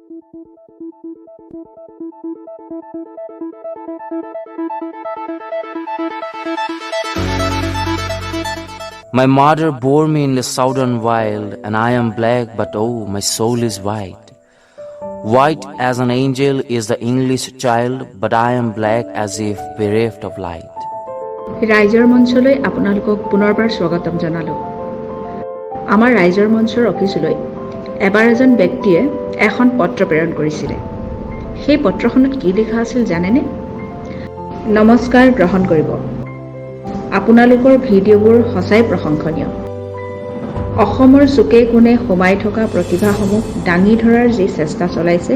My mother bore me in the southern wild, and I am black, but oh, my soul is white. White as an angel is the English child, but I am black as if bereft of light. ৰাইজৰ মঞ্চলৈ আপোনালোকক পুনৰবাৰ স্বাগতম জনালোঁ। আমাৰ ৰাইজৰ মঞ্চৰ অফিচলৈ এবাৰ এজন ব্যক্তিয়ে এখন পত্ৰ প্ৰেৰণ কৰিছিলে। সেই পত্ৰখনত কি লিখা আছিল জানেনে? নমস্কাৰ গ্ৰহণ কৰিব। আপোনালোকৰ ভিডিঅ'বোৰ সঁচাই প্ৰশংসনীয়। অসমৰ চুকে কোণে সোমাই থকা প্ৰতিভাসমূহ দাঙি ধৰাৰ যি চেষ্টা চলাইছে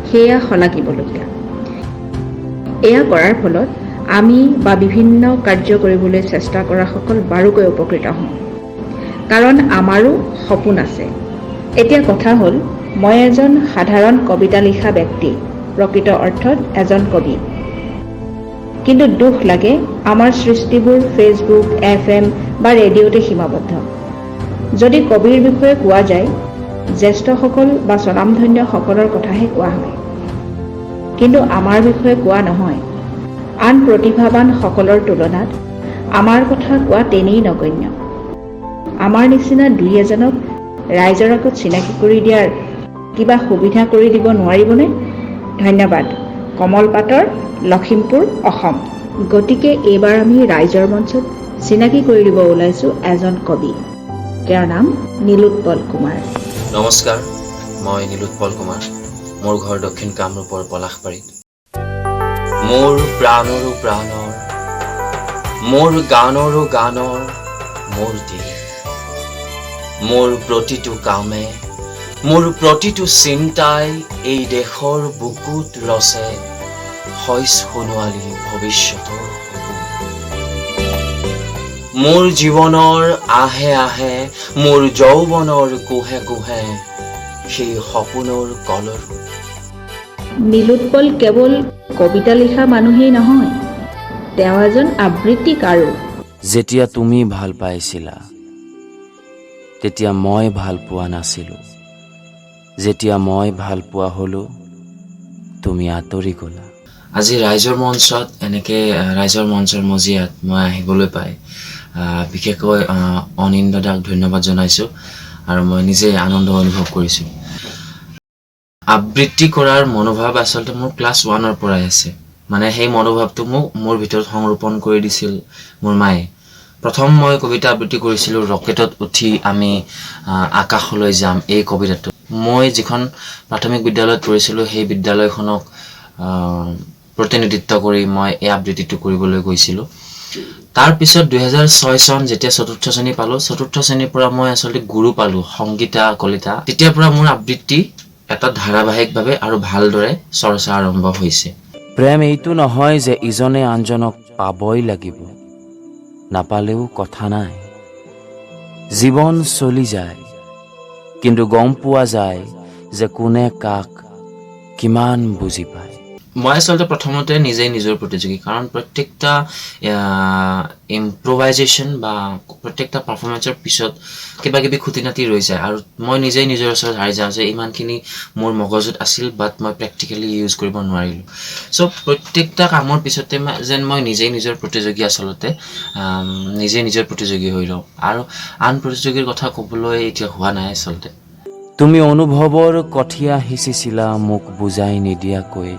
সেয়া শলাগিবলগীয়া। এয়া কৰাৰ ফলত আমি বা বিভিন্ন কাৰ্য কৰিবলৈ চেষ্টা কৰাসকল বাৰুকৈ উপকৃত হওঁ, কাৰণ আমাৰো সপোন আছে। এতিয়া কথা হ'ল, মই এজন সাধাৰণ কবিতা লিখা ব্যক্তি, প্ৰকৃত অৰ্থত এজন কবি। কিন্তু দুখ লাগে আমাৰ সৃষ্টিবোৰ ফেচবুক, FM বা ৰেডিঅ'তে সীমাবদ্ধ। যদি কবিৰ বিষয়ে কোৱা যায়, জ্যেষ্ঠসকল বা স্বনামধন্যসকলৰ কথাহে কোৱা হয়, কিন্তু আমাৰ বিষয়ে কোৱা নহয়। আন প্ৰতিভাৱান সকলৰ তুলনাত আমাৰ কথা কোৱা তেনেই নগণ্য। আমাৰ নিচিনা দুই এজনক ৰাইজৰ আগত চিনাকি কৰি দিয়াৰ কিবা সুবিধা কৰি দিব নোৱাৰিবনে? ধন্যবাদ। কমল পাতৰ, লখিমপুৰ, অসম। গতিকে এইবাৰ আমি ৰাইজৰ মঞ্চত চিনাকি কৰি দিব ওলাইছোঁ এজন কবি। তেওঁৰ নাম নীলোৎপল কুমাৰ। নমস্কাৰ, মই নীলোৎপল কুমাৰ। মোৰ ঘৰ দক্ষিণ কামৰূপৰ পলাশবাৰীত। মোৰ প্ৰাণৰো প্ৰাণৰ, মোৰ গানৰো গানৰ, মোৰ দিল, মোৰ প্ৰতিটো কামে, মোৰ প্ৰতিটো চিন্তাই এই দেশৰ বুকুত ৰচে শইচ সোণোৱালী ভৱিষ্যতৰ সপোন। মোৰ জীৱনৰ আহে আহে, মোৰ যৌৱনৰ কোহে কোহে সেই সপোনৰ কলৰো। নীলোৎপল কেৱল কবিতা লিখা মানুহেই নহয়, তেওঁ এজন আবৃত্তিকাৰো। যেতিয়া তুমি ভাল পাইছিলা, তেতিয়া মই ভাল পোৱা নাছিলোঁ। যেতিয়া মই ভাল পোৱা হ'লোঁ, তুমি আঁতৰি গ'লা। আজি ৰাইজৰ মঞ্চত এনেকৈ ৰাইজৰ মঞ্চৰ মজিয়াত মই আহিবলৈ পাই বিশেষকৈ অনিন্দ দাক ধন্যবাদ জনাইছোঁ আৰু মই নিজে আনন্দ অনুভৱ কৰিছোঁ। আবৃত্তি কৰাৰ মনোভাৱ আচলতে মোৰ ক্লাছ 1ৰ পৰাই আছে। মানে সেই মনোভাৱটো মোৰ ভিতৰত সংৰোপণ কৰি দিছিল মোৰ মায়ে। প্ৰথম মই কবিতা আবৃত্তি কৰিছিলোঁ ৰকেটত উঠি আমি আকাশলৈ যাম, এই কবিতাটো। মই যিখন প্ৰাথমিক বিদ্যালয়ত পঢ়িছিলোঁ সেই বিদ্যালয়খনক প্ৰতিনিধিত্ব কৰি মই এই আবৃত্তিটো কৰিবলৈ গৈছিলোঁ। তাৰপিছত 2006 চন যেতিয়া 4ৰ্থ শ্ৰেণী পালোঁ, 4ৰ্থ শ্ৰেণীৰ পৰা মই আচলতে গুৰু পালোঁ, সংগীতা কলিতা। তেতিয়াৰ পৰা মোৰ আবৃত্তি এটা ধাৰাবাহিকভাৱে আৰু ভালদৰে চৰ্চা আৰম্ভ হৈছে। প্ৰেম এইটো নহয় যে ইজনে আনজনক পাবই লাগিব, নাপালেও কথা নাই। জীৱন চলি যায়, কিন্তু গম পোৱা যায় যে কোনে কাক কিমান বুজি পায়। মই আচলতে প্ৰথমতে নিজেই নিজৰ প্ৰতিযোগী, কাৰণ প্ৰত্যেকটা ইম্প্ৰভাইজেশ্যন বা প্ৰত্যেকটা পাৰফৰ্মেঞ্চৰ পিছত কিবা কিবি খুটি নাটি ৰৈ যায়, আৰু মই নিজেই নিজৰ ওচৰত হাৰি যাওঁ যে ইমানখিনি মোৰ মগজুত আছিল বাট মই প্ৰেক্টিকেলি ইউজ কৰিব নোৱাৰিলোঁ। চ' প্ৰত্যেকটা কামৰ পিছতে যেন মই নিজেই নিজৰ প্ৰতিযোগী, আচলতে নিজেই নিজৰ প্ৰতিযোগী হৈ লওঁ, আৰু আন প্ৰতিযোগীৰ কথা ক'বলৈ এতিয়া হোৱা নাই। আচলতে তুমি অনুভৱৰ কঠীয়া সিঁচিছিলা মোক বুজাই নিদিয়াকৈ,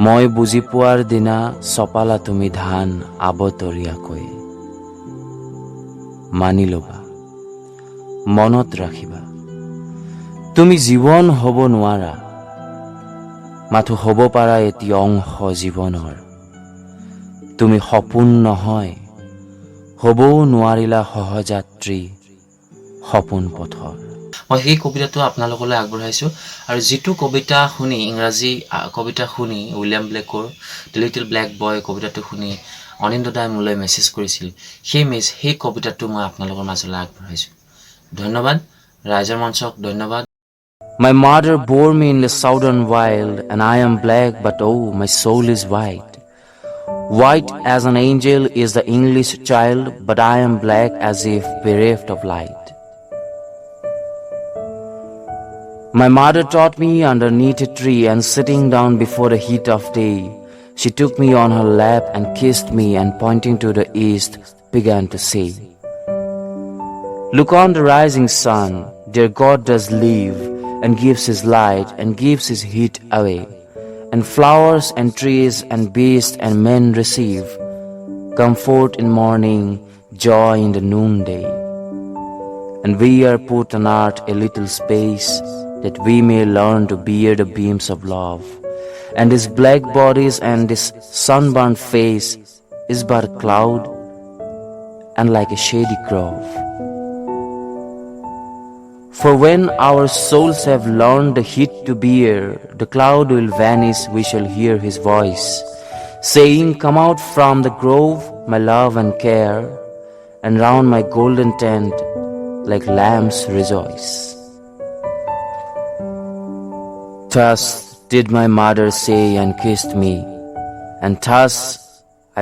মই বুজি পোৱাৰ দিনা চপালা তুমি ধান আবতৰীয়াকৈ। মানি ল'বা, মনত ৰাখিবা, তুমি জীৱন হ'ব নোৱাৰা, মাথো হ'ব পাৰা এটি অংশ জীৱনৰ। তুমি সপোন নহয়, হ'বও নোৱাৰিলা সহযাত্ৰী সপোন পথৰ। মই সেই কবিতাটো আপোনালোকলৈ আগবঢ়াইছোঁ, আৰু যিটো কবিতা শুনি, ইংৰাজী কবিতা শুনি, উইলিয়াম ব্লেকৰ দ্য লিটল ব্লেক বয় কবিতাটো শুনি অনিন্দ দাই মোলৈ মেছেজ কৰিছিল, সেই কবিতাটো মই আপোনালোকৰ মাজলৈ আগবঢ়াইছোঁ। ধন্যবাদ, ৰাইজৰ মঞ্চক ধন্যবাদ। My mother bore me in the southern wild, and I am black, but oh, my soul is white. White as an angel is the English child, but I am black as if bereft of light. My mother taught me underneath a tree, and sitting down before the heat of day, she took me on her lap and kissed me, and pointing to the east began to say, "Look on the rising sun, dear God does live, and gives his light and gives his heat away, and flowers and trees and beasts and men receive comfort in morning, joy in the noonday. And we are put on earth a little space, that we may learn to bear the beams of love. And this black bodies and this sunburned face is but a cloud and like a shady grove. For when our souls have learned the heat to bear, the cloud will vanish, we shall hear his voice, saying, Come out from the grove, my love and care, and round my golden tent like lambs rejoice." Thus did my mother say and kissed me, and thus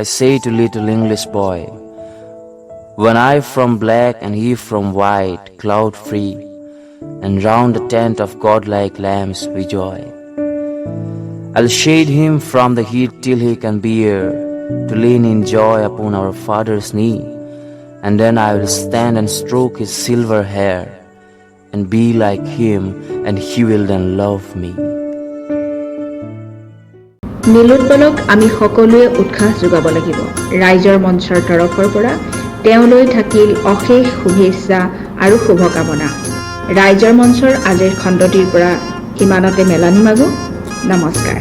I say to little English boy, when I from black and he from white, cloud free, and round the tent of godlike lambs we joy. I'll shade him from the heat till he can bear, to lean in joy upon our Father's knee, and then I will stand and stroke his silver hair, and be like him, and he will then love me. নীলোৎপলক আমি সকলোৱে উৎসাহ যোগাব লাগিব। ৰাইজৰ মঞ্চৰ তৰফৰ পৰা তেওঁলৈ থাকিল অশেষ শুভেচ্ছা আৰু শুভকামনা। ৰাইজৰ মঞ্চৰ আজিৰ খণ্ডটিৰ পৰা ইমানতে মেলানি মাগো। নমস্কাৰ।